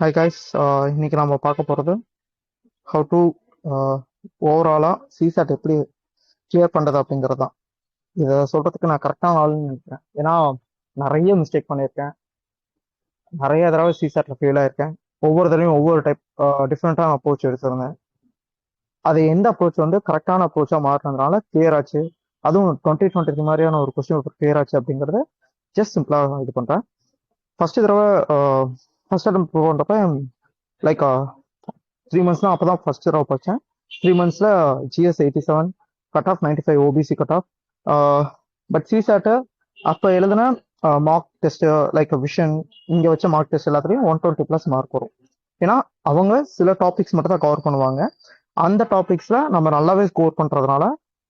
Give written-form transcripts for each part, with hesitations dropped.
Hi guys, இன்னைக்கு நம்ம பார்க்க போகிறது ஹவு டு ஓவராலாக சிசாட் எப்படி கிளியர் பண்ணுறது அப்படிங்கிறது தான். இதை சொல்கிறதுக்கு நான் கரெக்டான ஆளுன்னு நினைக்கிறேன். ஏன்னா நிறைய மிஸ்டேக் பண்ணியிருக்கேன், நிறைய தடவை சிசாட்டில் ஃபெயில் ஆயிருக்கேன். ஒவ்வொரு தடவையும் ஒவ்வொரு டைப் டிஃப்ரெண்ட்டான அப்ரோச் எடுத்திருந்தேன். அது எந்த அப்ரோச் வந்து கரெக்டான அப்ரோச்சாக மாறினதுனால கிளியர் ஆச்சு. அதுவும் 2020 மாதிரியான ஒரு கொஸ்டின் பேப்பர் கிளியர் ஆச்சு அப்படிங்கிறது ஜஸ்ட் சிம்பிளாக இது பண்ணுறேன். ஃபர்ஸ்ட் தடவை ஃபர்ஸ்ட் அட்டம் பண்ணுறப்ப லைக் 3 months தான். அப்போ தான் ஃபர்ஸ்ட் தடவை படித்தேன். 3 monthsல GS 87, cut off 95 OBC cut off. But CSAT அப்போ எழுதுன மார்க் டெஸ்ட் லைக் விஷன், இங்கே வச்ச மார்க் டெஸ்ட் எல்லாத்துலேயும் 120+ மார்க் வரும். ஏன்னா அவங்க சில டாபிக்ஸ் மட்டும் தான் கவர் பண்ணுவாங்க. அந்த டாபிக்ஸ்ல நம்ம நல்லாவே ஸ்கோர் பண்றதுனால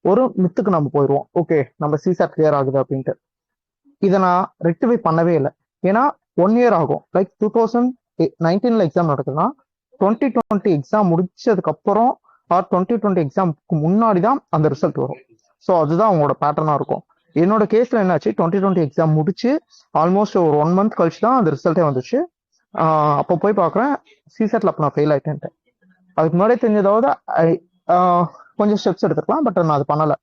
ஒரு மித்துக்கு நம்ம போயிடுவோம், ஓகே நம்ம சிசாட் கிளியர் ஆகுது அப்படின்ட்டு. இதை நான் ரெக்டிஃபை பண்ணவே இல்லை. ஏன்னா 1 year ஆகும். லைக் 2019 எக்ஸாம் நடக்குதுன்னா 2020 எக்ஸாம் முடிச்சதுக்கு அப்புறம் ஆர் 2020 எக்ஸாமுக்கு முன்னாடி தான் அந்த ரிசல்ட் வரும். ஸோ அதுதான் அவங்களோட பேட்டர்னா இருக்கும். என்னோட கேஸ்ல என்னாச்சு, 2020 எக்ஸாம் முடிச்சு ஆல்மோஸ்ட் ஒரு 1 month கழிச்சு தான் அந்த ரிசல்ட்டே வந்துச்சு. அப்போ போய் பார்க்குறேன் சிசெட்ல அப்போ நான் ஃபெயில் ஆயிட்டேன்ட்டு. அதுக்கு முன்னாடியே தெரிஞ்சதாவது கொஞ்சம் ஸ்டெப்ஸ் எடுத்துக்கலாம், பட் நான் அது பண்ணலை.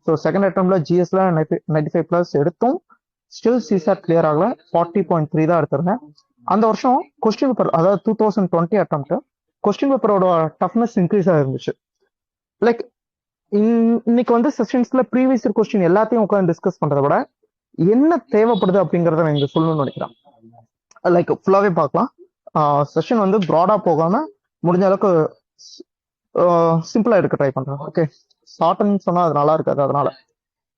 ஸோ செகண்ட் அட்டம்ப்ட்ல ஜிஎஸ்ல 95+ எடுத்தும் ஸ்டில் சிசாட் கிளியர் ஆகல. 40.3 தான் எடுத்திருந்தேன். அந்த வருஷம் கொஸ்டின் பேப்பர், அதாவது 2020 அட்டம்ப்ட் கொஸ்டின் பேப்பரோட டஃப்னஸ் இன்க்ரீஸ் ஆயிருந்துச்சு. லைக் இன்னைக்கு வந்து செஷன்ஸ்ல ப்ரீவியஸ் இயர் கொஸ்டின் எல்லாத்தையும் உட்காந்து டிஸ்கஸ் பண்றதை விட என்ன தேவைப்படுது அப்படிங்கறத நான் இங்க சொல்லணும்னு நினைக்கிறேன். லைக் ஃபுல்லாவே பார்க்கலாம். செஷன் வந்து ப்ராடா போகாம முடிஞ்ச அளவுக்கு சிம்பிளா எடுக்க ட்ரை பண்றேன். ஓகே, ஷார்ட்னு சொன்னா அது நல்லா இருக்காது, அதனால.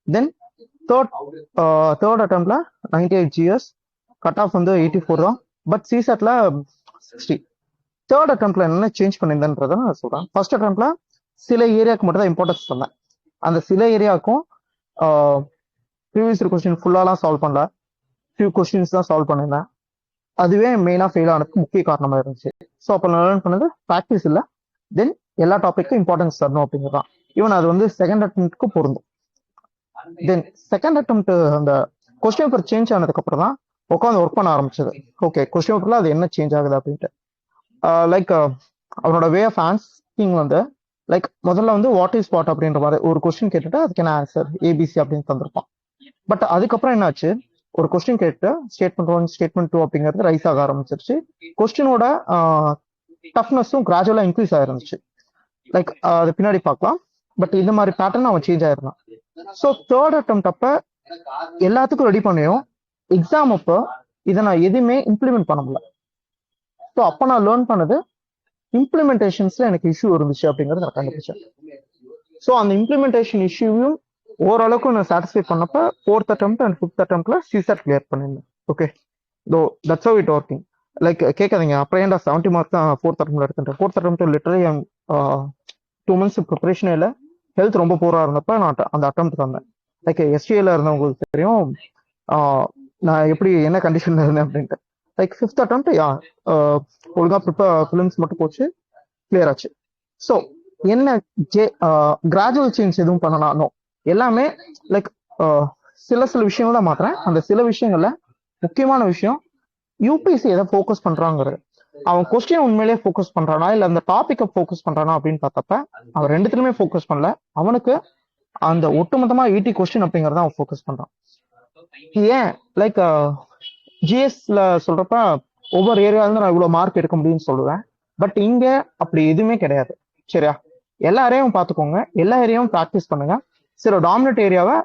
தென் தேர்ட் அட்டம்ப்ட்ல 98 GS, கட் ஆஃப் வந்து 84 தான். பட் சிசாட்ல 60. தேர்ட் அட்டம்ப்ட்ல என்ன சேஞ்ச் பண்ணியிருந்தேன்றத நான் சொல்றேன். ஃபர்ஸ்ட் அட்டம்ப்ட்ல சில ஏரியாவுக்கு மட்டும் தான் இம்பார்ட்டன்ஸ் தந்தேன். அந்த சில ஏரியாவுக்கும் ப்ரீவியஸ் கொஸ்டின் ஃபுல்லாலாம் சால்வ் பண்ணல, ஃபியூ கொஸ்டின்ஸ் தான் சால்வ் பண்ணியிருந்தேன். அதுவே மெயினாக ஃபெயில் ஆனதுக்கு முக்கிய காரணமாக இருந்துச்சு. ஸோ அப்போ நான் லேர்ன் பண்ணது ப்ராக்டிஸ் இல்லை, தென் எல்லா டாப்பிக்கும் இம்பார்ட்டன்ஸ் தரணும் அப்படிங்கிறதான். ஈவன் அது வந்து செகண்ட் அட்டம்ப்ட்க்கு பொருந்தும். தென் செகண்ட் அட்டம்ப்ட் அந்த கொஸ்டின் பேப்பர் சேஞ்ச் ஆனதுக்கு அப்புறம் தான் உட்காந்து ஒர்க் பண்ண ஆரம்பிச்சது. ஓகே, கொஸ்டின் பேப்பர்ல அது என்ன சேஞ்ச் ஆகுது அப்படின்ட்டு. லைக் அவனோட வே ஆஃப் ஆன்சரிங் வந்து லைக் முதல்ல வந்து வாட் இஸ் வாட் அப்படின்ற மாதிரி ஒரு கொஸ்டின் கேட்டுட்டு அதுக்கு என்ன ஆன்சர் ABC அப்படின்னு தந்திருப்பான். பட் அதுக்கப்புறம் என்னாச்சு, ஒரு கொஸ்டின் கேட்டு ஸ்டேட்மெண்ட் 1 ஸ்டேட்மெண்ட் 2 அப்படிங்கிறது ரைஸ் ஆக ஆரம்பிச்சிருச்சு. கொஸ்டினோட டஃப்னஸும் கிராஜுவலா இன்க்ரீஸ் ஆயிருந்துச்சு. லைக் அது பின்னாடி பார்க்கலாம். பட் இந்த மாதிரி பேட்டர்ன் அவன் சேஞ்ச் ஆயிருந்தான். ஸோ தேர்ட் அட்டம்ப்ட் அப்ப எல்லாத்துக்கும் ரெடி பண்ணியும் எக்ஸாம் அப்போ இதை நான் எதுவுமே இம்ப்ளிமெண்ட் பண்ண முடியல. ஸோ அப்போ நான் லேர்ன் பண்ணது இம்ப்ளிமெண்டேஷன்ஸ்ல எனக்கு இஷ்யூ இருந்துச்சு அப்படிங்கிறது நான் கண்டுபிடிச்சேன். ஸோ அந்த இம்ப்ளிமெண்டேஷன் இஷ்யூவையும் ஓரளவுக்கு நான் சாட்டிஸ்ஃபை பண்ணப்ப ஃபோர்த் அட்டம்ப்ட் அண்ட் ஃபிஃப்த் அட்டம்ப்ட்ல சிசாட் கிளியர் பண்ணிருந்தேன். Okay, though that's how it working. Like கேட்காதீங்க அப்புறம் ஏன்டா 70 மார்க் தான் ஃபோர்த் அட்டம்ப்ட்ல எடுத்துட்டேன். ஃபோர்த் அட்டம்ப்ட் லிட்டரலி 2 months ப்ரிப்பரேஷனே இல்லை. ஹெல்த் ரொம்ப பூரா இருந்தப்ப நான் அந்த அட்டம்ப்ட் தந்தேன். லைக் SGAல இருந்தவங்களுக்கு தெரியும் நான் எப்படி என்ன கண்டிஷன்ல இருந்தேன் அப்படின்ட்டு. லைக் ஃபிஃப்த் அட்டம்ப்ட் ஒழுங்கா ஃபிலிம்ஸ் மட்டும் போச்சு, கிளியர் ஆச்சு. ஸோ என்ன கிராஜுவல் சேஞ்ச் எதுவும் பண்ணணும், எல்லாமே லைக் சில விஷயங்கள் தான் மாத்துறேன். அந்த சில விஷயங்கள்ல முக்கியமான விஷயம் யூபிஎஸ்சி எதை ஃபோக்கஸ் பண்றாங்கிறது. அவன் கொஸ்டின் உண்மையிலேயே ஃபோக்கஸ் பண்றானா இல்ல அந்த டாபிக்கை ஃபோக்கஸ் பண்றானா அப்படின்னு பார்த்தப்ப அவன் ரெண்டுத்துலயுமே ஃபோக்கஸ் பண்ணல. அவனுக்கு அந்த ஒட்டுமொத்தமா 80 கொஸ்டின் அப்படிங்கறத அவன் ஃபோக்கஸ் பண்றான். ஏன் லைக் ஜிஎஸ்ல சொல்றப்ப ஒவ்வொரு ஏரியாவில நான் இவ்வளவு மார்க் எடுக்க முடியும்னு சொல்லுவேன். பட் இங்க அப்படி எதுவுமே கிடையாது. சரியா, எல்லா ஏரியாவும் பார்த்துக்கோங்க, எல்லா ஏரியாவும் ப்ராக்டிஸ் பண்ணுங்க. சில டாமினேட் ஏரியாவை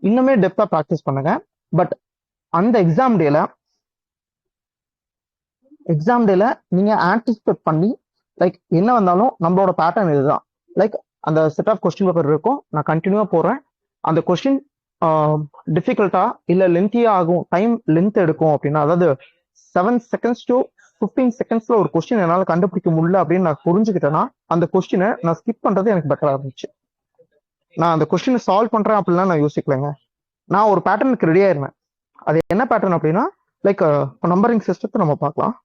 இன்னுமே டெப்தா ப்ராக்டிஸ் பண்ணுங்க. பட் அந்த எக்ஸாம் டேல நீங்க ஆன்டிசிபேட் பண்ணி லைக் என்ன வந்தாலும் நம்மளோட பேட்டர்ன் இதுதான். லைக் அந்த செட் ஆஃப் கொஸ்டின் பேப்பர் இருக்கும், நான் கண்டினியூவா போறேன். அந்த கொஸ்டின் டிஃபிகல்ட்டா இல்ல லென்த்தியா ஆகும், டைம் லென்த் எடுக்கும் அப்படின்னா, அதாவது 7 seconds to 15 secondsல ஒரு கொஸ்டின் என்னால கண்டுபிடிக்க முடியல அப்படின்னு நான் புரிஞ்சுக்கிட்டேன்னா அந்த கொஸ்டினை நான் ஸ்கிப் பண்றது எனக்கு பெட்டரா இருந்துச்சு. நான் அந்த கொஸ்டினை சால்வ் பண்றேன் அப்படின்லாம் நான் யோசிக்கலைங்க. நான் ஒரு பேட்டர்னுக்கு ரெடி ஆயிருந்தேன். அது என்ன பேட்டர்ன் அப்படின்னா லைக் நம்பரிங் சிஸ்டத்தை நம்ம பார்க்கலாம்.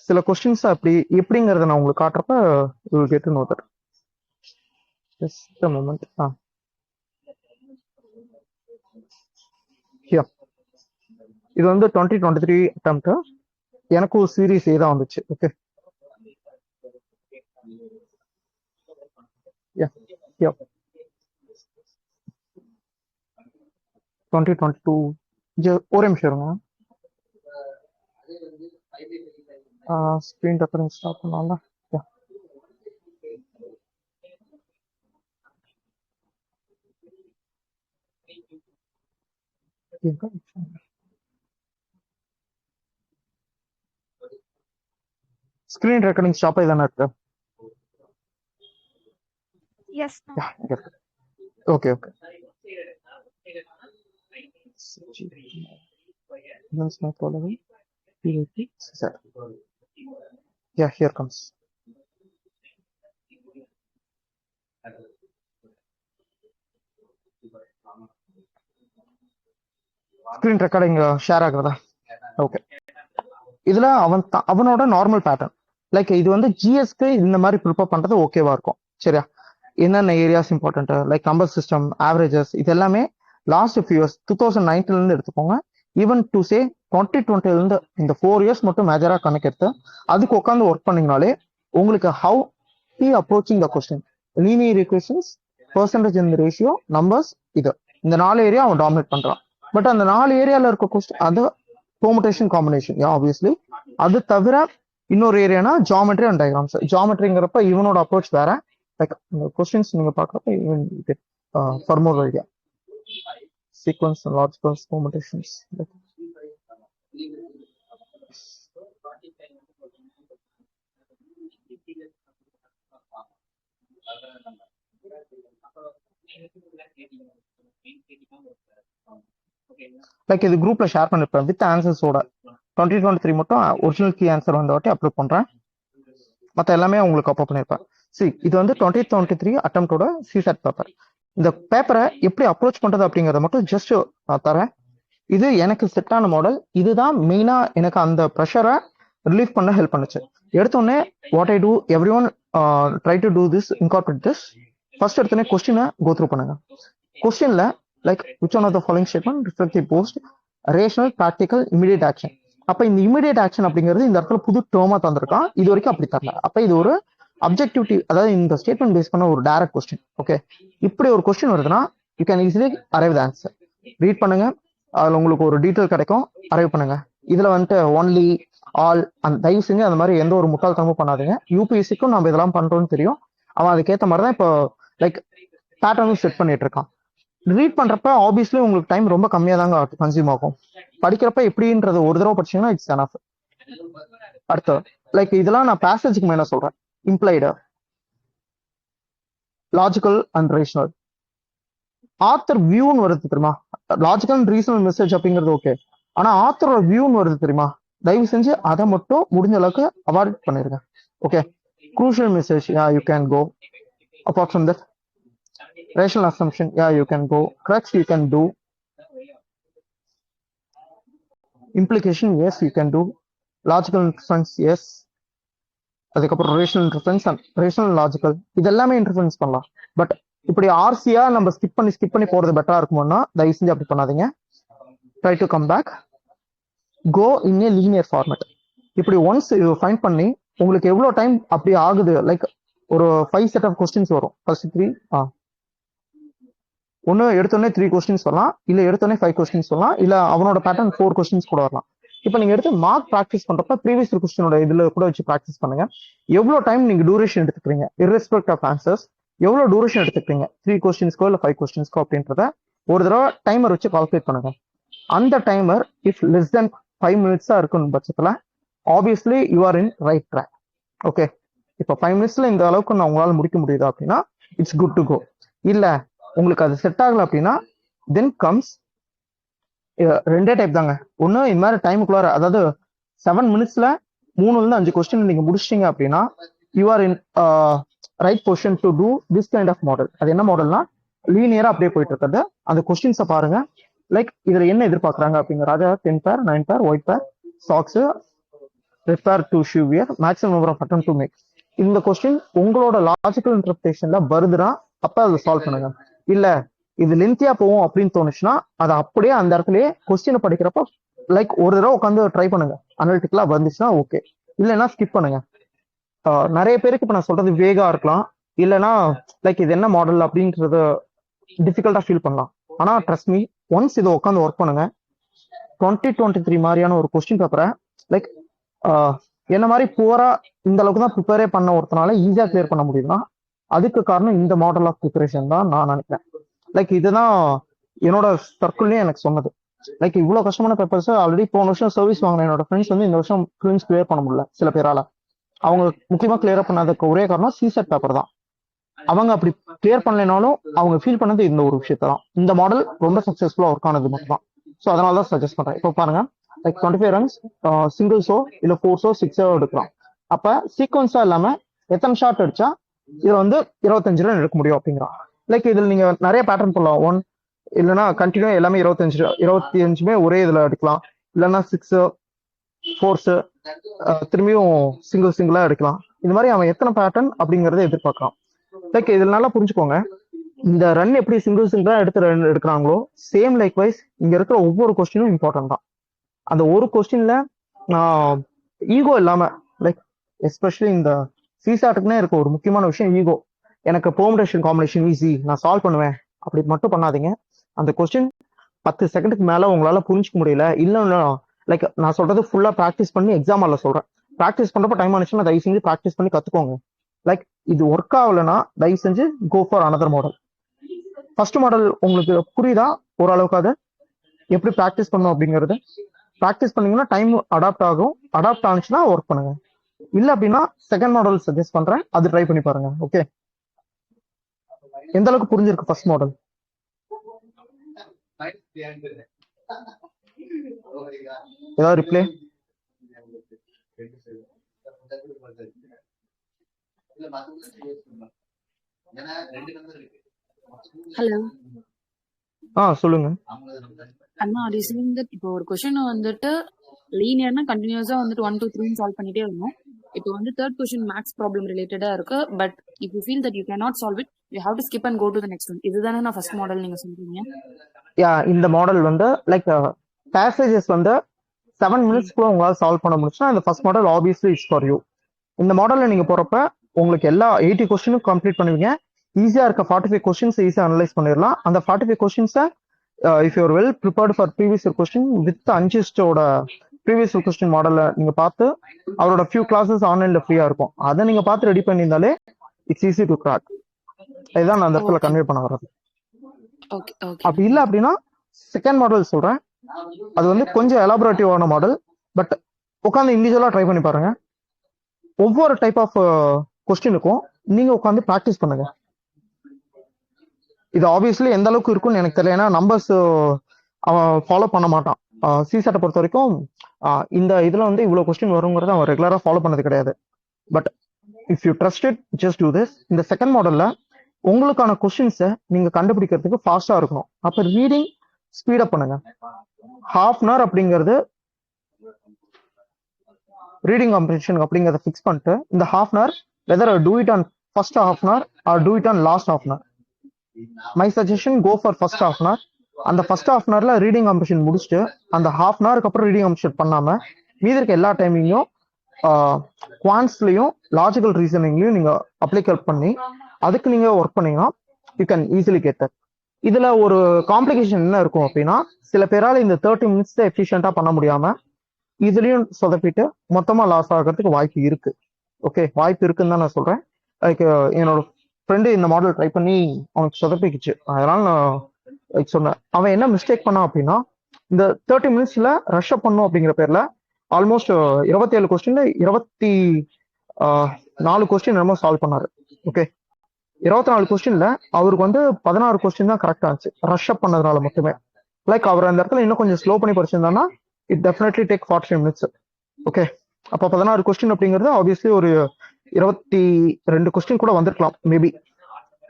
சில கொஸ்டின்ஸ் அப்படி எப்படிங்கிறத நான் உங்களுக்கு காட்டுறப்ப you will get to know that. Just a moment. இது வந்து 2023 அட்டம்ப்ட். எனக்கும் சீரீஸ் ஏ தான் வந்துச்சு. ஓகே யா யா 2022 ஒரே நிமிஷம் இருங்க. ஸ்க்ரீன் ரெக்கார்டிங் ஸ்டாப் பண்ணலாம்ல. யா ஸ்க்ரீன் ரெக்கார்டிங் ஸ்டாப் ஆகி தானே இருக்கு. Yes, ma'am. Yeah okay okay. Yeah, here comes. Screen recording share ஆகுறதா? ஓகே. இதுல அவனோட நார்மல் பேட்டர்ன் லைக் இது வந்து ஜிஎஸ்க்கு இந்த மாதிரி ப்ரிப்பேர் பண்றது ஓகேவா இருக்கும். சரியா? என்னென்ன areas important like number system averages இது எல்லாமே லாஸ்ட் ஃபியூ இயர்ஸ் 2019 இருந்து எடுத்துக்கோங்க. ஈவன் டு சே 2020 இருந்து இந்த 4 இயர்ஸ் மட்டும் மேஜரா கணக்கெடுத்து அதுக்கு உட்காந்து ஒர்க் பண்ணீங்கனாலே உங்களுக்கு how he approaching the question linear equations percentage in ratio numbers இது இந்த 4 ஏரியா அவன் டாமினேட் பண்றான். பட் அந்த 4 ஏரியால இருக்க கொஸ்டின் அது பெர்முடேஷன் காம்பினேஷன் ஆப்வியஸ்லி. அது தவிர இன்னொரு ஏரியானா ஜியாமெட்ரி அண்ட் டயக்ராம்ஸ். ஜியாமெட்ரிங்கிறப்ப இவனோட அப்ரோச் வேற. லைக் கொஸ்டின்ஸ் நீங்க பாக்குறப்ப even for more idea sequence and logicals permutations. Like இது குரூப்ல ஷேர் பண்ணிருப்பேன் வித் ஆன்சர்ஸோட. 2023 மட்டும் ஒரிஜினல் கீ ஆன்சர் வந்த வாட்டி அப்லோட் பண்றேன். மற்ற எல்லாமே உங்களுக்கு அப்லோட் பண்ணிருப்பேன். இது வந்து 2023 அட்டம்ப்டோட சிசெட் பேப்பர். இந்த பேப்பரை எப்படி அப்ரோச் பண்றது அப்படிங்கறத மட்டும் ஜஸ்ட் நான் தரேன். இது எனக்கு செட்டான மாடல். இதுதான் மெயினா எனக்கு அந்த ப்ரெஷரை ரிலீஃப் பண்ண ஹெல்ப் பண்ணுச்சு. எடுத்தோடனே what I do everyone try to do this incorporate this. First எடுத்தோடனே கொஸ்டினை கோ த்ரூ பண்ணுங்க. கொஸ்டின்ல like which one of the following statement reflect the post rational practical immediate action. அப்ப இந்த இமிடியேட் ஆக்ஷன் அப்படிங்கிறது இந்த இடத்துல புது டேர்மா தந்திருக்கான். இது வரைக்கும் அப்படி தரல. அப்ப இது ஒரு அப்ஜெக்டிவிட்டி, அதாவது இந்த ஸ்டேட்மெண்ட் பேஸ் பண்ண ஒரு டைரக்ட் கொஸ்டின். ஓகே, இப்படி ஒரு கொஸ்டின் வருதுன்னா you can easily arrive the answer. Read பண்ணுங்க, அதுல உங்களுக்கு ஒரு டீட்டெயில் கிடைக்கும். அரைவ் பண்ணுங்க. இதுல வந்துட்டு ஒன்லி ஆல் அந்த தயவு செஞ்சு அந்த மாதிரி எந்த ஒரு முட்டாள்தனமும் பண்ணாதீங்க. யூபிஎஸ்சிக்கும் நம்ம இதெல்லாம் பண்றோம்னு தெரியும். அவன் அதுக்கேற்ற மாதிரி தான் இப்போ லைக் பேட்டர்னும் செட் பண்ணிட்டு இருக்கான். ரீட் பண்றப்ப ஆப்வியஸ்லி உங்களுக்கு டைம் ரொம்ப கம்மியா தாங்க கன்சியூம் ஆகும். படிக்கிறப்ப எப்படின்றது ஒரு தடவை படிச்சீங்கன்னா இட்ஸ் எனஃப். அடுத்து லைக் இதெல்லாம் நான் பேசேஜுக்கு மேல சொல்றேன். Implied, logical and rational. Author வியூன்னு வருது தெரியுமா? லாஜிக்கல் அண்ட் ரீசனல் மெசேஜ் அப்படிங்கிறது ஓகே, ஆனா ஆத்தரோட வியூன்னு வருது தெரியுமா? தயவு செஞ்சு அதை மட்டும் முடிஞ்ச அளவுக்கு அவாய்ட் பண்ணிருங்க. Okay, crucial message, yeah, you can go. Apart from that, rational assumption, yeah, you can go. Crux, you can do. Implication, yes, you can do. Logical inference, yes. அதுக்கப்புறம் rational interference and rational logical இது எல்லாமே interference பண்ணலாம். But இப்படி ஆர்சியா நம்ம skip பண்ணி போறது பெட்டரா இருக்குமோன்னா தயவு செஞ்சு அப்படி பண்ணாதீங்க. Try to come back, go in a linear format. இப்படி ஒன்ஸ் ஃபைண்ட் பண்ணி உங்களுக்கு எவ்வளோ டைம் அப்படி ஆகுது, லைக் ஒரு 5 செட் ஆஃப் கொஸ்டின்ஸ் வரும். ஃபர்ஸ்ட் 3 ஒன்று எடுத்தோடனே 3 கொஸ்டின்ஸ் வரலாம், இல்லை எடுத்தோடனே 5 கொஸ்டின்ஸ் வரலாம், இல்லை அவனோட பேட்டர்ன் 4 கொஸ்டின்ஸ் கூட வரலாம். இப்போ நீங்க எடுத்து மார்க் ப்ராக்டிஸ் பண்றப்ப ப்ரீவியஸ் கொஸ்டினோட இதுல கூட வச்சு ப்ராக்டிஸ் பண்ணுங்க. எவ்வளோ டைம் நீங்க டூரேஷன் எடுத்துக்கிறீங்க இர்ரெஸ்பெக்ட் ஆஃப் ஆன்சர்ஸ், எவ்வளோ டூரேஷன் எடுத்துக்கிறீங்க 3 கொஸ்டின்ஸ்க்கோ இல்லை 5 கொஸ்டின்ஸ்க்கோ அப்படின்றத ஒரு தடவை டைமர் வச்சு கால்குலேட் பண்ணுங்க. அந்த டைமர் இஃப் லெஸ் தென் 5 மினிட்ஸா இருக்கும் பட்சத்துல obviously you are in right track. Okay, இப்போ 5 மினிட்ஸ்ல இந்த அளவுக்கு நான் உங்களால் முடிக்க முடியுதா அப்படின்னா இட்ஸ் குட் டு கோ. இல்ல உங்களுக்கு அது செட் ஆகல அப்படின்னா தென் கம்ஸ் ரெண்டே டைப் தாங்க. ஒன்று இந்த மாதிரி டைமுக்குள்ளார, அதாவது 7 மினிட்ஸ்ல 3-5 கொஸ்டின் நீங்க முடிச்சிட்டீங்க அப்படின்னா you are in right position to do this kind of model. அது என்ன மாடல்னா லீனியரா அப்படியே போயிட்டு இருக்கிறது. அந்த கொஸ்டின்ஸை பாருங்க, லைக் இதுல என்ன எதிர்பார்க்கறாங்க அப்படிங்கிற. ராஜா 10 பேர் 9 pair white pair socks red pair to shoe wear maximum number of attempt to make. இந்த கொஸ்டின் உங்களோட லாஜிக்கல் இன்டர்பிரேஷன்ல வருதுன்னா அப்ப அதை சால்வ் பண்ணுங்க. இல்ல இது லென்த்தியா போகும் அப்படின்னு தோணுச்சுன்னா அதை அப்படியே அந்த இடத்துலயே கொஸ்டினை படிக்கிறப்ப லைக் ஒரு தடவை உட்காந்து ட்ரை பண்ணுங்க. அனலிட்டிக்கலா வந்துச்சுன்னா ஓகே, இல்லைன்னா ஸ்கிப் பண்ணுங்க. நிறைய பேருக்கு இப்ப நான் சொல்றது வேகா இருக்கலாம், இல்லைன்னா லைக் இது என்ன மாடல் அப்படின்றது டிஃபிகல்ட்டா ஃபீல் பண்ணலாம். ஆனா ட்ரஸ்ட் மீ, ஒன்ஸ் இதை உட்காந்து ஒர்க் பண்ணுங்க, 2023 மாதிரியான ஒரு கொஸ்டின் பேப்பரை லைக் என்ன மாதிரி புவரா இந்த அளவுக்கு தான் ப்ரிப்பேரே பண்ண ஒருத்தனால ஈஸியா கிளியர் பண்ண முடியுதுன்னா அதுக்கு காரணம் இந்த மாடல் ஆஃப் ப்ரிப்பரேஷன் தான் நான் நினைக்கிறேன். லைக் இதுதான் என்னோட சர்க்கிள்லயும் எனக்கு சொன்னது. லைக் இவ்வளவு கஷ்டமான பேப்பர்ஸ் ஆல்ரெடி போன வருஷம் சர்வீஸ் வாங்கின என்னோட ஃப்ரெண்ட்ஸ் வந்து இந்த வருஷம் ப்ரிலிம்ஸ் கிளியர் பண்ண முடியல சில பேரால. அவங்க முக்கியமா கிளியர் பண்ணாததுக்கு ஒரே காரணம் சிசெட் பேப்பர் தான். அவங்க அப்படி கிளியர் பண்ணலைனாலும் அவங்க ஃபீல் பண்ணது இந்த ஒரு விஷயத்தான், இந்த மாடல் ரொம்ப சக்சஸ்ஃபுல்லா ஒர்க் ஆனது மட்டும் தான். ஸோ அதனால தான் சஜஸ்ட் பண்றேன். இப்போ பாருங்க, லைக் 25 ரன்ஸ் சிங்கிள்ஸோ இல்ல ஃபோர்ஸோ சிக்ஸோ எடுக்கலாம். அப்ப சீக்வன்ஸா இல்லாம எத்தனை ஷாட் அடிச்சா இதுல வந்து 25 ரன் எடுக்க முடியும் அப்படிங்கிறான். லைக் இதுல நீங்க நிறைய பேட்டர்ன் போடலாம். ஒன் இல்லைன்னா கண்டினியூ எல்லாமே 25 ஒரே இதுல எடுக்கலாம், இல்லைன்னா சிக்ஸ் ஃபோர்ஸ் திரும்பியும் சிங்கிளா எடுக்கலாம். இந்த மாதிரி அவன் எத்தனை பேட்டர்ன் அப்படிங்கறத எதிர்பார்க்கலாம். லைக் இதுல நல்லா புரிஞ்சுக்கோங்க, இந்த ரன் எப்படி சிங்கிளா எடுத்து ரன் எடுக்கிறாங்களோ சேம் லைக் வைஸ் இங்க இருக்கிற ஒவ்வொரு கொஸ்டினும் இம்பார்ட்டன்ட் தான். அந்த ஒரு கொஸ்டின்ல ஈகோ இல்லாம, லைக் எஸ்பெஷலி இந்த சிசாட்டுக்குன்னே இருக்க ஒரு முக்கியமான விஷயம் ஈகோ. எனக்கு பெர்முடேஷன் காம்பினேஷன் ஈஸி, நான் சால்வ் பண்ணுவேன் அப்படி மட்டும் பண்ணாதீங்க. அந்த கொஸ்டின் 10 செகண்டுக்கு மேல உங்களால புரிஞ்சுக்க முடியல, இல்ல லைக் நான் சொல்றது ஃபுல்லா ப்ராக்டிஸ் பண்ணி எக்ஸாம் ஆல சொல்றேன். ப்ராக்டிஸ் பண்றப்ப டைம் ஆனிச்சுன்னா தயவு செஞ்சு ப்ராக்டிஸ் பண்ணி கத்துக்கோங்க. லைக் இது ஒர்க் ஆகலைன்னா தயவு செஞ்சு go for another model. First model உங்களுக்கு புரியுதா ஓரளவுக்கு? அதை எப்படி ப்ராக்டிஸ் பண்ணும் அப்படிங்கிறது ப்ராக்டிஸ் பண்ணீங்கன்னா டைம் அடாப்ட் ஆகும். அடாப்ட் ஆனிச்சுன்னா ஒர்க் பண்ணுங்க. இல்ல அப்படின்னா செகண்ட் மாடல் சஜஸ்ட் பண்றேன், அது ட்ரை பண்ணி பாருங்க. ஓகே, எந்த அளவுக்கு புரிஞ்சிருக்கு ஃபர்ஸ்ட் மாடல்? ஏதாவது ரிப்ளை? ஹலோ சொல்லுங்க அண்ணா. ரிசீவிங் தட் இப்போ ஒரு கொஸ்டின் வந்துட்டு லீனியர்னா கண்டினியூஸா வந்துட்டு 1 2 3 சால்வ் பண்ணிட்டே வரணும். இப்போ வந்து தேர்ட் கொஸ்டின் மேக்ஸ் ப்ராப்ளம் ரிலேட்டடா இருக்கு. But if you feel that you can not solve it, you have to skip and go to the next one. இதுதானே நான் ஃபர்ஸ்ட் மாடல் நீங்க சொல்றீங்க? யா, இந்த மாடல் வந்து லைக் பேசேஜஸ் வந்து 7 மினிட்ஸ்க்குள்ள உங்களால சால்வ் பண்ண முடிச்சுன்னா இந்த first model obviously it's for you. இந்த மாடல்ல நீங்க போறப்ப உங்களுக்கு எல்லா 80 கொஸ்டினும் கம்ப்ளீட் பண்ணுவீங்க. ஈஸியா இருக்க 45 கொஸ்டின்ஸ் ஈஸியா அனலைஸ் பண்ணிடலாம். அந்த 45 கொஸ்டின்ஸை if you're well prepared for previous question with அன்சிஸ்டோட ப்ரீவியஸ் கொஸ்டின் மாடலை நீங்க பார்த்து, அவரோட ஃபியூ கிளாஸஸ் ஆன்லைன்ல ஃப்ரீயா இருக்கும், அதை நீங்க பார்த்து ரெடி பண்ணியிருந்தாலே இட்ஸ் ஈஸி டு கிராக். இதுதான் நான் அந்த இடத்துல கன்வே பண்ண வர்றது. அப்படி இல்லை அப்படின்னா செகண்ட் மாடல் சொல்றேன், அது வந்து கொஞ்சம் எலாபரேட்டிவான மாடல். பட் உட்காந்து இண்டிவிஜுவலா ட்ரை பண்ணி பாருங்க. ஒவ்வொரு டைப் ஆஃப் கொஸ்டினுக்கும் நீங்க உட்காந்து ப்ராக்டிஸ் பண்ணுங்க. இது ஆப்வியஸ்லி எந்த அளவுக்கு இருக்கும்னு எனக்கு தெரியல, ஏன்னா நம்பர்ஸ் அவன் ஃபாலோ பண்ண மாட்டான். சிசெட்டை பொறுத்த வரைக்கும் இந்த இதுல வந்து இவ்வளவு கொஸ்டின் வருங்கிறத அவன் ரெகுலரா ஃபாலோ பண்ணது கிடையாது. But if you trust it, just do this. இந்த செகண்ட் மாடல்ல உங்களுக்கான கொஸ்டின்ஸை நீங்க கண்டுபிடிக்கிறதுக்கு ஃபாஸ்டா இருக்கணும். அப்ப ரீடிங் ஸ்பீடப் பண்ணுங்க. ஹாஃப் அன் ஹவர் அப்படிங்கிறது ரீடிங் காம்படிஷன் அப்படிங்கிறத ஃபிக்ஸ் பண்ணிட்டு இந்த half an hour whether do it on first half an hour or do it on last half an hour. My suggestion go for first half an hour. அந்த first half an ஹவர்ல reading comprehension முடிச்சுட்டு அந்த half an ஹவருக்கு அப்புறம் reading competition பண்ணாம மீதி இருக்க எல்லா டைமிங்கையும் குவான்ஸ்லயும் லாஜிக்கல் ரீசனிங்லயும் நீங்க அப்ளிகேட் பண்ணி அதுக்கு நீங்க ஒர்க் பண்ணீங்கன்னா you can easily get that. இதுல ஒரு காம்ப்ளிகேஷன் என்ன இருக்கும் அப்படின்னா, சில பேரால இந்த 30 மினிட்ஸ் எஃபிஷியன்டா பண்ண முடியாம இதுலயும் சொதப்பிட்டு மொத்தமா லாஸ் ஆகிறதுக்கு வாய்ப்பு இருக்கு. ஓகே, வாய்ப்பு இருக்குன்னு தான் நான் சொல்றேன். லைக் என்னோட ஃப்ரெண்டு இந்த மாடல் ட்ரை பண்ணி அவனுக்கு சொதப்பிக்குச்சு. அதனால நான் சொன்னேன். அவன் என்ன மிஸ்டேக் பண்ணான் அப்படின்னா, இந்த 30 மினிட்ஸ்ல ரஷ் அப் பண்ணும் அப்படிங்கிற பேர்ல ஆல்மோஸ்ட் 27 கொஸ்டின்ல 24 கொஸ்டின் என்னமோ சால்வ் பண்ணாரு. ஓகே, 24 கொஸ்டின்ல அவருக்கு வந்து 16 கொஸ்டின் தான் கரெக்டா இருந்துச்சு, ரஷ் அப் பண்ணதுனால மட்டுமே. லைக் அவர் அந்த இடத்துல இன்னும் கொஞ்சம் ஸ்லோ பண்ணி படிச்சிருந்தான்னா it definitely take 45 minutes. Okay, அப்போ 16 கொஸ்டின் அப்படிங்கிறது ஆப்வியஸ்லி ஒரு 22 கொஸ்டின் கூட வந்திருக்கலாம் மேபி.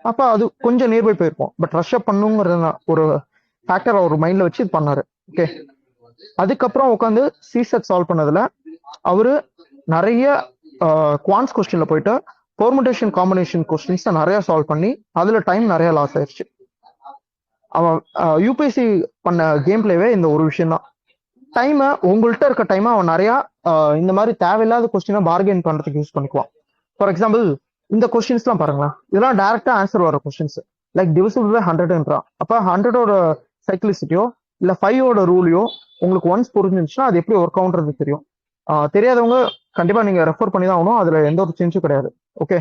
அப்ப அது கொஞ்சம் நியர்பை போயிருப்போம். பட் ரஷ் அப் பண்ணுங்கிறத ஒரு ஃபேக்டர் அவர் மைண்ட்ல வச்சு இது பண்ணாரு. ஓகே, அதுக்கப்புறம் உட்காந்து சிசெட் சால்வ் பண்ணதுல அவரு நிறைய குவான்ஸ் கொஸ்டின்ல போயிட்டு பெர்முடேஷன் காம்பினேஷன் கொஸ்டின்ஸ் நிறைய சால்வ் பண்ணி அதுல டைம் நிறைய லாஸ் ஆயிடுச்சு. அவன் யூபிஎஸ்சி பண்ண கேம் பிளேவே இந்த ஒரு விஷயம் தான். டைமை உங்கள்கிட்ட இருக்க டைமை அவன் நிறைய இந்த மாதிரி தேவையில்லாத கொஸ்டினை பார்கெயின் பண்றதுக்கு யூஸ் பண்ணிக்குவான். ஃபார் எக்ஸாம்பிள் இந்த கொஸ்டின்ஸ்லாம் பாருங்களேன், இதெல்லாம் டைரக்டா ஆன்சர் வர கொஸ்டின்ஸ். லைக் டிவிசிபிள் பை 100ன்றா, அப்ப 100ஓட சைக்கிளிசிட்டியோ இல்ல 5ஓட ரூலையோ உங்களுக்கு ஒன்ஸ் புரிஞ்சிருந்துச்சுன்னா அது எப்படி ஒர்க் ஆகுன்றது தெரியும். தெரியாதவங்க கண்டிப்பா நீங்க ரெஃபர் பண்ணி தான் ஆகணும், அதுல எந்த ஒரு சேஞ்சும் கிடையாது. ஓகே,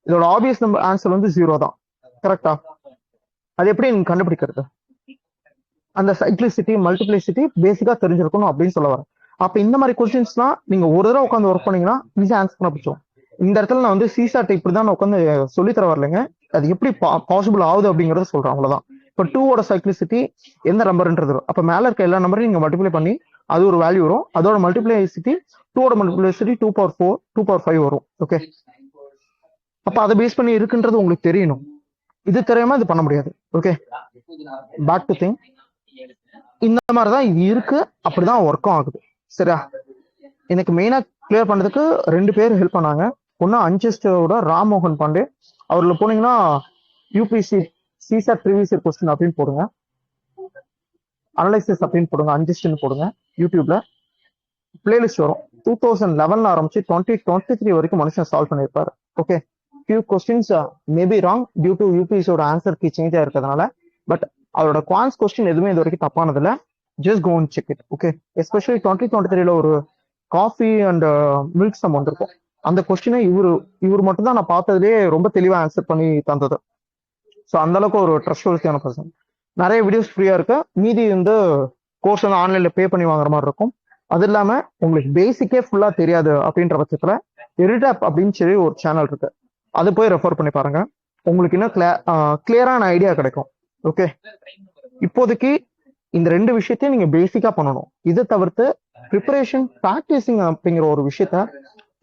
இதோட ஆப்வியஸ் நம்பர் ஆன்சர் வந்து 0 தான். கரெக்டா? அது எப்படி நீங்க கண்டுபிடிக்கிறது? அந்த சைக்ளிசிட்டி மல்டிப்ளிசிட்டி பேசிக்கா தெரிஞ்சிருக்கணும் அப்படின்னு சொல்ல வரேன். அப்ப இந்த மாதிரி கொஸ்டின்ஸ்லாம் நீங்க ஒரு தடவை உட்காந்து ஒர்க் பண்ணீங்கன்னா ஈஸியா ஆன்சர் பண்ண பிடிச்சோம். இந்த இடத்துல நான் வந்து சிசாட் இப்படிதான் உட்காந்து சொல்லி தர வரலைங்க, அது எப்படி பாசிபிள் ஆகுது அப்படிங்கறத சொல்றேன், அவ்வளவுதான். இப்போ 2ஓட சைக்ளிசிட்டி எந்த நம்பர்ன்றது, அப்ப மேல இருக்க எல்லா நம்பரையும் நீங்க மல்டிப்ளை பண்ணி அது ஒரு வேல்யூ வரும். அதோட மல்டிப்ளைசிட்டி 2ஓட மல்டிப்ளைசிட்டி 2/4 2/5 வரும். ஓகே, அப்ப அதை பேஸ் பண்ணி இருக்குன்றது உங்களுக்கு தெரியணும். இது தெரியாம இது பண்ண முடியாது. ஓகே, பேக் டு திங், இந்த மாதிரிதான் இது இருக்கு, அப்படிதான் ஒர்க்கும் ஆகுது. சரியா? எனக்கு மெயினா கிளியர் பண்றதுக்கு 2 பேர் ஹெல்ப் பண்ணாங்க. ஒன்னு அன்ஜஸ்டோட ராம்மோகன் பாண்டே, அவர்ல போனீங்கன்னா UPC CSAT previous year question அப்படின்னு போடுங்க, அனலைசிஸ் அப்படின்னு போடுங்க, அன்ஜஸ்ட்னு போடுங்க, யூடியூப்ல பிளேலிஸ்ட் வரும். 2011 ஆரம்பிச்சு 2023 வரைக்கும் மனுஷன் சால்வ் பண்ணியிருப்பாரு. Okay, few questions maybe wrong due to யூபிஎஸோட ஆன்சர் கீ சேஞ்ச் ஆயிருக்கிறதுனால, பட் அவரோட குவான்ஸ் கொஸ்டின் எதுவுமே இது வரைக்கும் தப்பானது இல்ல. Just go and check it. Okay, especially 2023ல ஒரு காஃபி அண்ட் மில்க் சம் வந்திருக்கும். அந்த கொஸ்டினை இவர் மட்டும் தான் நான் பார்த்ததுலேயே ரொம்ப தெளிவா ஆன்சர் பண்ணி தந்தது. ஸோ அந்த அளவுக்கு ஒரு ட்ரஸ்ட்வர்த்தியான பர்சன். நிறைய வீடியோஸ் ஃப்ரீயா இருக்கு, மீதி வந்து கோர்ஸ் வந்து ஆன்லைன்ல பே பண்ணி வாங்குற மாதிரி இருக்கும். அது இல்லாம உங்களுக்கு பேசிக்கே ஃபுல்லா தெரியாது அப்படின்ற பட்சத்துல எரிடாப் அப்படின்னு சொல்லி ஒரு சேனல் இருக்கு, அது போய் ரெஃபர் பண்ணி பாருங்க, உங்களுக்கு இன்னும் கிளியரான ஐடியா கிடைக்கும். ஓகே, இப்போதைக்கு இந்த 2 விஷயத்தையும் நீங்க பேசிக்கா பண்ணணும். இதை தவிர்த்து ப்ரிப்பரேஷன் ப்ராக்டிசிங் அப்படிங்கிற ஒரு விஷயத்த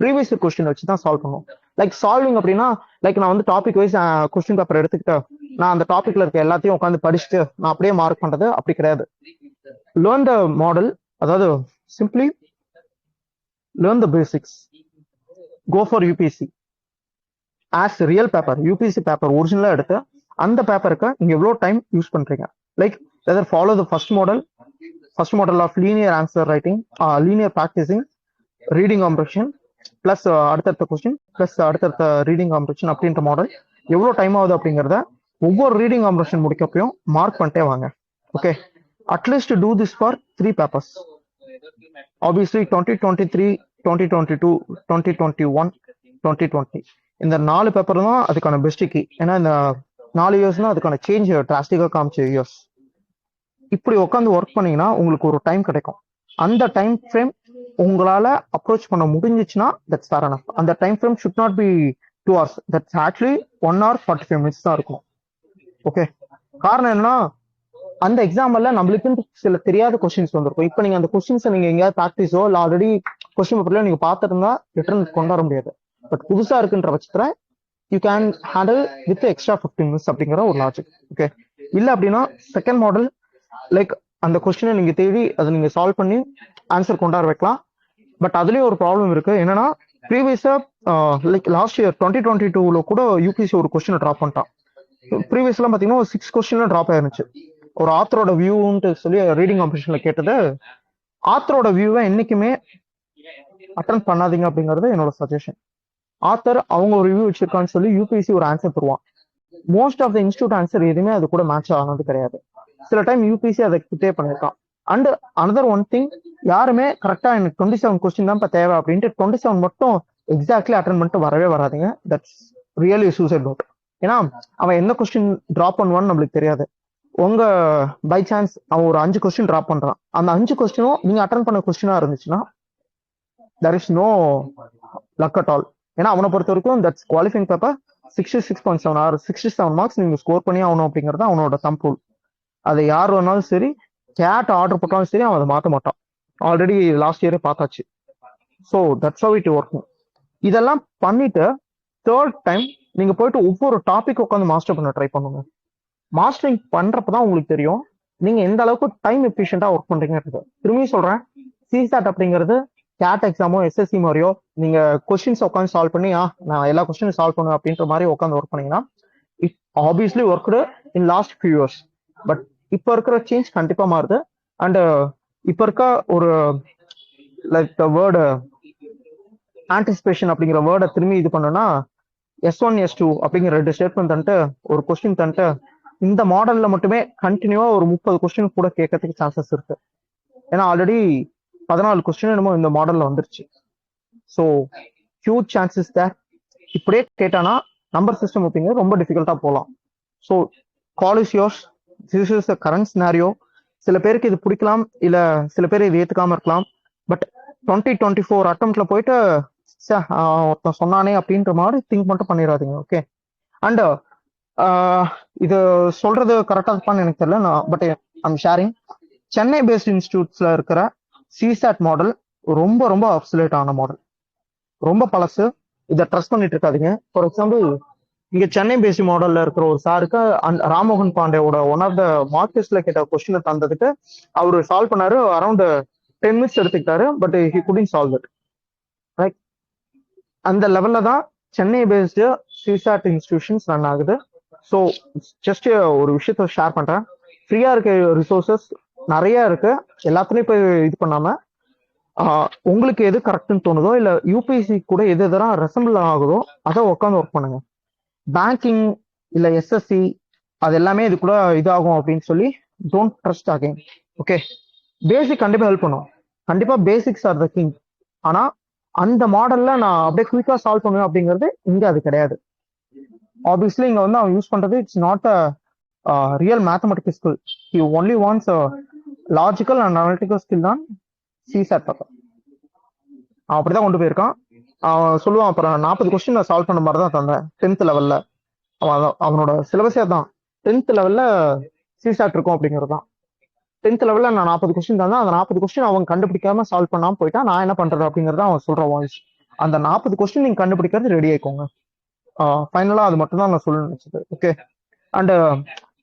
ப்ரீவியஸ் கொஸ்டின் வச்சு தான் சால்வ் பண்ணும். லைக் சால்விங் அப்படின்னா, லைக் நான் வந்து டாபிக் வைஸ் கொஸ்டின் பேப்பர் எடுத்துக்கிட்டு நான் அந்த டாபிக்ல இருக்க எல்லாத்தையும் உட்காந்து படிச்சுட்டு நான் அப்படியே மார்க் பண்றது அப்படி கிடையாது. லேர்ன் த மாடல், அதாவது simply learn the basics, go for UPSC as real paper. UPSC paper ஒரிஜினலா எடுத்து அந்த பேப்பருக்கு நீங்க எவ்வளவு டைம் யூஸ் பண்றீங்க, like whether follow the first model of linear answer writing, linear practising, reading comprehension plus அடுத்தடுத்த question plus அடுத்தடுத்த reading comprehension அப்படின்ற மாடல் எவ்வளவு டைம் ஆகுது அப்படிங்கிறத ஒவ்வொரு ரீடிங் காம்ப்ரெஷன் முடிக்கப்பையும் மார்க் பண்ணிட்டே வாங்க. Okay, at least do this for 3 papers. Obviously 2023, 2022, 2021, 2020 இந்த 4 பேப்பர் தான் அதுக்கான பெஸ்ட் கீ. ஏன்னா இந்த 4 இயர்ஸ் தான் அதுக்கான சேஞ்ச் டிராஸ்டிக்கா காமிச்ச இயர்ஸ். இப்படி உட்காந்து ஒர்க் பண்ணீங்கன்னா உங்களுக்கு ஒரு டைம் கிடைக்கும். அந்த டைம் ஃப்ரேம் உங்களால அப்ரோச் பண்ண முடிஞ்சிச்சுன்னா தட்ஸ் ஃபேர் எனஃப். அந்த time frame should not be 2 hours, that's actually 1 hour 45 minutes தான் இருக்கும். ஓகே, காரணம் என்னன்னா அந்த எக்ஸாம்பிள்ல நம்மளுக்கு சில தெரியாத கொஸ்டின்ஸ் வந்திருக்கும். இப்போ நீங்க அந்த கொஸ்டின்ஸை நீங்க எங்கேயாவது ப்ராக்டிஸோ இல்லை ஆல்ரெடி கொஸ்டின் பேப்பர்ல நீங்க பார்த்துருந்தா ரிட்டர்ன் கொண்டு வர முடியாது. பட் புதுசா இருக்குன்ற பட்சத்துல you can handle with extra 15 minutes அப்படிங்கிற ஒரு லாஜிக். ஓகே, இல்லை அப்படின்னா செகண்ட் மாடல், லைக் அந்த கொஸ்டினை நீங்க தேடி அதை நீங்க சால்வ் பண்ணி ஆன்சர் கொண்டாட வைக்கலாம். பட் அதுலயும் ஒரு ப்ராப்ளம் இருக்கு. என்னன்னா ப்ரீவியஸா லைக் லாஸ்ட் இயர் 2022ல கூட யூபிஎஸ்சி ஒரு கொஸ்டினை ட்ராப் பண்ணிட்டான். ப்ரீவியஸ்லாம் பாத்தீங்கன்னா ஒரு 6 கொஸ்டின்ல ட்ராப் ஆயிருந்துச்சு. ஒரு ஆத்தரோட வியூன்ட்டு சொல்லி ரீடிங் காம்படிஷன்ல கேட்டது, ஆத்தரோட வியூவை என்னைக்குமே அட்டன் பண்ணாதீங்க அப்படிங்கிறது என்னோட சஜஷன். ஆத்தர் அவங்க ஒரு ரிவ்யூ வச்சிருக்கான்னு சொல்லி யூபிஎஸ்சி ஒரு ஆன்சர் தருவான். Most of the institute answer எதுவுமே அது கூட மேட்ச் ஆனது கிடையாது. சில டைம் யூபிஎஸ்சி அதை கிட்டே பண்ணியிருக்கான். அண்ட் அனதர் ஒன் திங், யாருமே கரெக்டா எனக்கு 27 கொஸ்டின் தான் தேவை அப்படின்ட்டு 27 மட்டும் எக்ஸாக்ட்லி அட்டன் பண்ணிட்டு வரவே வராதிங்க. That's really suicide note. ஏன்னா அவன் என்ன கொஸ்டின் ட்ராப் பண்ணுவான்னு நம்மளுக்கு தெரியாது. உங்க பை சான்ஸ் அவன் ஒரு 5 கொஸ்டின் ட்ராப் பண்றான், அந்த 5 கொஸ்டினும் நீங்க அட்டன் பண்ண கொஸ்டினா இருந்துச்சுன்னா there is no luck at all. ஏன்னா அவனை பொறுத்த வரைக்கும் that's qualifying paper 66.7 or 67 marks நீங்க ஸ்கோர் பண்ணி ஆகணும் அப்படிங்கிறது அவனோட தம்ப் ரூல். அதை யார் வேணாலும் சரி, கேட் ஆர்டர் போட்டாலும் சரி, அவன் அதை மாற்ற மாட்டான். ஆல்ரெடி லாஸ்ட் இயரே பார்த்தாச்சு. So that's how it working. இதெல்லாம் பண்ணிட்டு தேர்ட் டைம் நீங்க போயிட்டு ஒவ்வொரு டாபிக் உட்காந்து மாஸ்டர் பண்ண ட்ரை பண்ணுங்க. மாஸ்டரிங் பண்றப்பதான் உங்களுக்கு தெரியும் நீங்க எந்த அளவுக்கு டைம் எஃபிஷியன்டா ஒர்க் பண்றீங்கிறது. திரும்பி சொல்றேன், சிசாட் அப்படிங்கிறது கேட் எக்ஸாமோ எஸ்எஸ்சி மாதிரியோ நீங்க கொஸ்டின்ஸ் உட்காந்து சால்வ் பண்ணி நான் எல்லா கொஸ்டினும் சால்வ் பண்ணுவேன் அப்படின்ற மாதிரி உட்காந்து ஒர்க் பண்ணீங்கன்னா it obviously worked in last few years. But இப்போ இருக்கிற சேஞ்ச் கண்டிப்பா மாறுது. அண்ட் இப்போ இருக்க ஒரு லைக் த வேர்டு ஆன்டிசிபேஷன் அப்படிங்கிற வேர்டை திரும்பி இது பண்ணோம்னா S1 S2 அப்படிங்கிற 2 ஸ்டேட்மெண்ட் தந்துட்டு ஒரு கொஸ்டின் தந்துட்டு இந்த மாடல்ல மட்டுமே கண்டினியூவா ஒரு 30 கொஸ்டின் கூட கேட்கறதுக்கு சான்சஸ் இருக்கு. ஏன்னா ஆல்ரெடி 14 கொஸ்டின் என்னமோ இந்த மாடல்ல வந்துருச்சு. ஸோ ஹியூஜ் சான்சஸ் தேர். இப்படியே கேட்டானா நம்பர் சிஸ்டம் அப்படிங்கிறது ரொம்ப டிஃபிகல்ட்டா போகலாம். So call is yours. This is the current scenario. சில பேருக்கு இது பிடிக்கலாம், இல்ல சில பேர் இது ஏத்துக்காம இருக்கலாம். பட் 2024 அட்டம்ப்ட்ல போயிட்டு ஒருத்தன் சொன்னானே அப்படின்ற மாதிரி திங்க் மட்டும் பண்ணிடாதீங்க. ஓகே. அண்ட் இது சொல்றது கரெக்டா இருப்பான்னு எனக்கு தெரியல, but I'm sharing. Chennai based இன்ஸ்டிடியூட்ஸ்ல இருக்கிற சிசாட் மாடல் ரொம்ப ரொம்ப அப்சலேட் ஆன மாடல், ரொம்ப பழசு. இதை ட்ரஸ்ட் பண்ணிட்டு இருக்காதீங்க. ஃபார் எக்ஸாம்பிள், இங்க சென்னை பேஸ்ட் மாடல்ல இருக்கிற ஒரு சாருக்கு ராமோகன் பாண்டேவோட ஒன் ஆஃப் த மார்க் டெஸ்ட்ல கேட்ட கொஸ்டினை தந்ததுக்கு அவரு சால்வ் பண்ணாரு. அரௌண்ட் 10 மினிட்ஸ் எடுத்துக்கிட்டாரு, but he could solve it. Right. அந்த லெவல்ல தான் சென்னை பேஸ்டு சிசாட் இன்ஸ்டிடியூஷன்ஸ் ரன் ஆகுது. ஸோ ஜஸ்ட் ஒரு விஷயத்த ஷேர் பண்றேன். ஃப்ரீயா இருக்க ரிசோர்சஸ் நிறைய இருக்கு. எல்லாத்துலயும் போய் இது பண்ணாம உங்களுக்கு எது கரெக்ட்னு தோணுதோ, இல்ல யூபிஎஸ்சி கூட எது எதெல்லாம் ரெசம்பிள் ஆகுதோ அதை உட்காந்து ஒர்க் பண்ணுங்க. பேங்கிங் இல்ல எஸ்எஸ்சி அது எல்லாமே இது கூட இதாகும் அப்படின்னு சொல்லி டோன்ட் ட்ரஸ்ட் அகைன். ஓகே. பேசிக் கண்டிப்பா ஹெல்ப் பண்ணும். கண்டிப்பா பேசிக்ஸ் ஆர் த கிங். ஆனா அந்த மாடல்ல நான் அப்படியே குயிக்கா சால்வ் பண்ணுவேன் அப்படிங்கிறது இங்க அது கிடையாது. ஆப்வியஸ்லி இங்க வந்து அவன் யூஸ் பண்றது it's not a real mathematical skill. He only wants logical and analytical skill தான் சிசாட் பக்கம். அவன் அப்படிதான் கொண்டு போயிருக்கான். அவன் சொல்லுவான், அப்புறம் 40 கொஸ்டின் நான் சால்வ் பண்ண மாதிரி தான் தந்தேன் 10th லெவல்ல. அவனோட சிலபஸே தான் 10th லெவல்ல சிசாட் இருக்கும் அப்படிங்கிறது தான். 10th லெவல்ல நான் 40 கொஸ்டின் தந்தேன். அந்த 40 கொஸ்டின் அவன் கண்டுபிடிக்காம சால்வ் பண்ணாம போயிட்டா நான் என்ன பண்றது அப்படிங்கறத அவன் சொல்ற வாய்ஸ். அந்த 40 கொஸ்டின் நீங்க கண்டுபிடிக்கிறது ரெடி ஆயிக்கோங்க. ஃபைனலா அது மட்டும் தான் நான் சொல்ல நினைச்சது. ஓகே. அண்ட்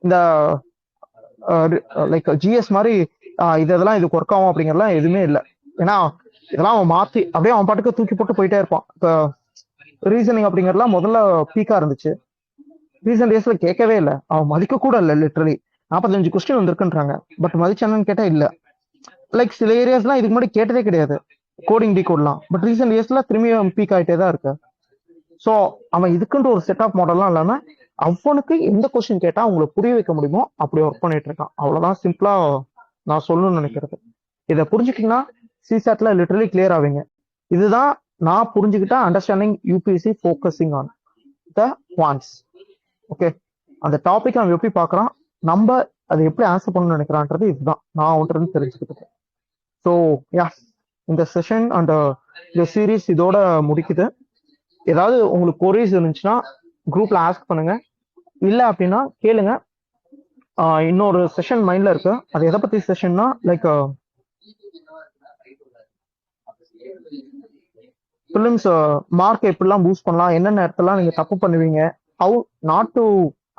இந்த லைக் ஜிஎஸ் மாதிரி இதெல்லாம் இதுக்கு ஒர்க் ஆகும் அப்படிங்கறதுலாம் எதுவுமே இல்லை. ஏன்னா இதெல்லாம் அவன் மாத்தி அப்படியே அவன் பாட்டுக்கு தூக்கி போட்டு போயிட்டே இருப்பான். இப்போ ரீசனிங் அப்படிங்கறதுலாம் முதல்ல பீக்கா இருந்துச்சு. ரீசன்ட் டேஸ்ல கேட்கவே இல்லை, அவன் மதிக்க கூட இல்லை. லிட்டரலி 45 கொஸ்டின் வந்திருக்குன்றாங்க, பட் மதிச்சானு கேட்டா இல்ல. லைக் சில ஏரியாஸ்லாம் இதுக்கு முன்னாடி கேட்டதே கிடையாது, கோடிங் டி கோட்லாம். பட் ரீசன்ட் இயர்ஸ்ல திரும்பியும் பீக் ஆயிட்டே தான் இருக்கு. ஸோ அவன் இதுக்குன்ற ஒரு செட் ஆஃப் மாடல்லாம் இல்லாம அவனுக்கு எந்த கொஸ்டின் கேட்டா அவங்களுக்கு புரிய வைக்க முடியுமோ அப்படி ஒர்க் பண்ணிட்டு இருக்கான். அவ்வளவுதான் சிம்பிளா நான் சொல்லணும்னு நினைக்கிறது. இதை புரிஞ்சுக்கிட்டீங்கன்னா சிசாட்ல லிட்டரலி கிளியர் ஆவீங்க. இதுதான் நான் புரிஞ்சுக்கிட்ட understanding UPSC focusing on the quants. Okay. அந்த டாபிக் அவன் எப்படி பார்க்கறான், நம்ம அதை எப்படி ஆன்சர் பண்ணணும்னு நினைக்கிறான்றது இதுதான் நான் அவன்கிட்ட இருந்து தெரிஞ்சுக்கிட்டேன். ஸோ யா, இந்த செஷன் அண்ட் இந்த சீரீஸ் இதோட முடிக்குது. ஏதாவது உங்களுக்கு கொரீஸ் இருந்துச்சுன்னா குரூப்ல ஆஸ்க் பண்ணுங்க, இல்ல அப்படின்னா கேளுங்க. இன்னொரு செஷன் மைண்ட்ல இருக்கு. அது எதை பத்தி செஷன்னா, லைக் பிலிம்ஸ் மார்க் எப்படிலாம் பூஸ்ட் பண்ணலாம், என்னென்ன இடத்துலாம் நீங்க தப்பு பண்ணுவீங்க, how not to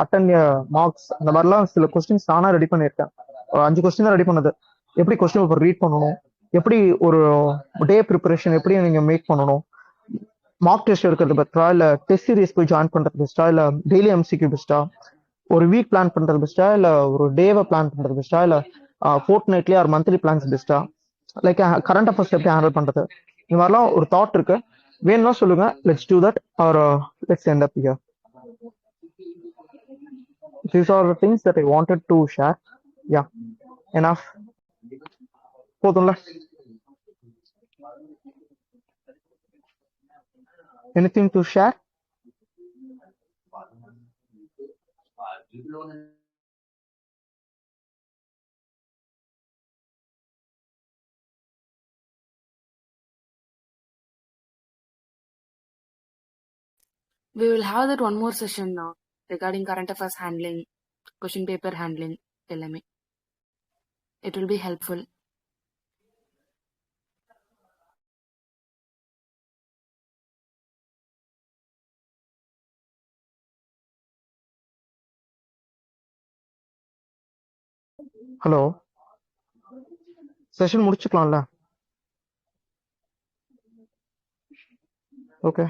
attain marks, அந்த மாதிரிலாம் சில கொஸ்டின்ஸ் நானா ரெடி பண்ணியிருக்கேன். ஒரு 5 கொஸ்டின் தான் ரெடி பண்ணது. எப்படி கொஸ்டின் பேப்பர் ரீட் பண்ணணும், எப்படி ஒரு டே ப்ரிப்பரேஷன் எப்படி நீங்க மேக் பண்ணணும், மார்க் டெஸ்ட் எடுக்கிறது பெஸ்டா, இல்ல டெஸ்ட் சீரிஸ் போய் ஜாயின் பண்றது பெஸ்டா, இல்ல டெய்லி எம்சிக்யூ பெஸ்டா, ஒரு வீக் பிளான் பண்றது பெஸ்டா, இல்ல ஒரு டேவை பிளான் பண்றது பெஸ்டா, இல்ல fortnightly or monthly plans பெஸ்டா, லைக் கரண்ட் அஃபேர்ஸ் எப்படி ஹேண்டில் பண்றது, இந்த மாதிரிலாம் ஒரு தாட் இருக்கு. வேணும்னா சொல்லுங்க, let's do that or let's end up here. These are the things that I wanted to share. Yeah, enough. போதும்ல? Anything to share? We will have that one more session now regarding current affairs handling, question paper handling, எல்லாமே. It will be helpful. Hello, session முடிச்சுக்கலாம்ல? Okay.